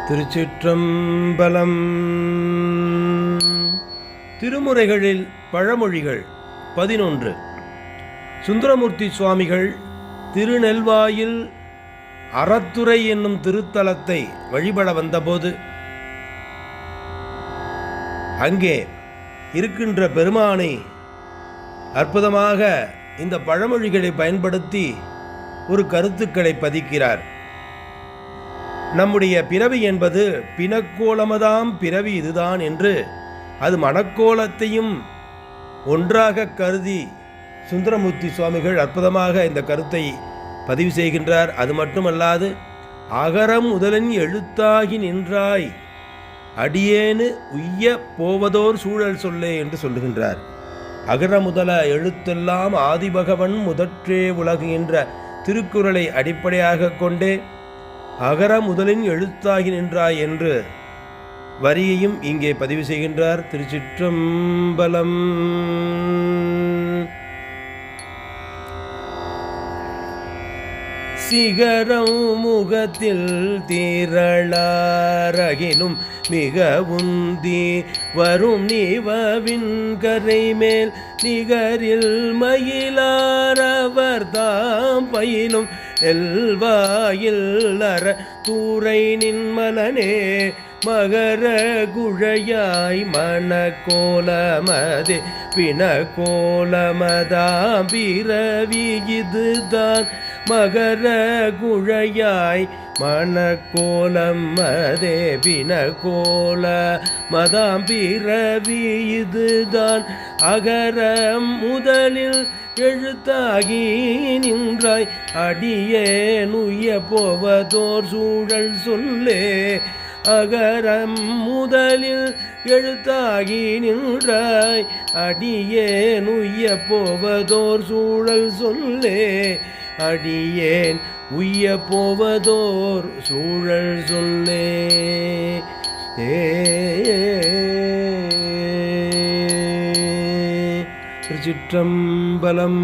திருச்சிற்றம்பலம். திருமுறைகளில் பழமொழிகள் 11. சுந்தரமூர்த்தி சுவாமிகள் திருநெல்வாயில் அறத்துறை என்னும் திருத்தலத்தை வழிபட வந்தபோது அங்கே இருக்கின்ற பெருமானை அற்புதமாக இந்த பழமொழிகளை பயன்படுத்தி ஒரு கருத்துக்களை பதிக்கிறார். நம்முடைய பிறவி என்பது பிணக்கோலமதாம் பிறவி இதுதான் என்று அது மணக்கோலத்தையும் ஒன்றாக கருதி சுந்தரமூர்த்தி சுவாமிகள் அற்புதமாக இந்த கருத்தை பதிவு செய்கின்றார். அது மட்டுமல்லாது அகரம் முதலின் எழுத்தாகி நின்றாய் அடியேனு உய்ய போவதோர் சூழல் சொல்லே என்று சொல்லுகின்றார். அகர முதல எழுத்தெல்லாம் ஆதிபகவன் முதற்றே உலகு என்ற திருக்குறளை அடிப்படையாக கொண்டே அகர முதலின் எழுத்தாகி நின்றாய் என்று வரியையும் இங்கே பதிவு செய்கின்றார். திருச்சிற்றம்பலம். சிகரம் முகத்தில் திரளாரகிலும் மிக உந்தி வரும் நீவின் கரை மேல் நிகரில் மயிலாரவர் தாம் பயிலும் எல்வாயில் அற தூரை நின்மலனே மகர குழையாய் மணக்கோலமதே பிணக்கோலமதாம் பிறவி இதுதான் மகர குழையாய் மணக்கோலம் மதே பிணக்கோல மதாம் பிறவி இதுதான் அகரம் முதலில் எழுத்தாகி நின்றாய் அடியேன் உய்ய போவதோர் சூழல் சொல்லே. அகரம் முதலில் எழுத்தாகி நின்றாய் அடியேன் உய்ய போவதோர் சூழல் சொல்லே. அடியேன் உய்ய போவதோர் சூழல் சொல்லே. திருச்சிற்றம்பலம்.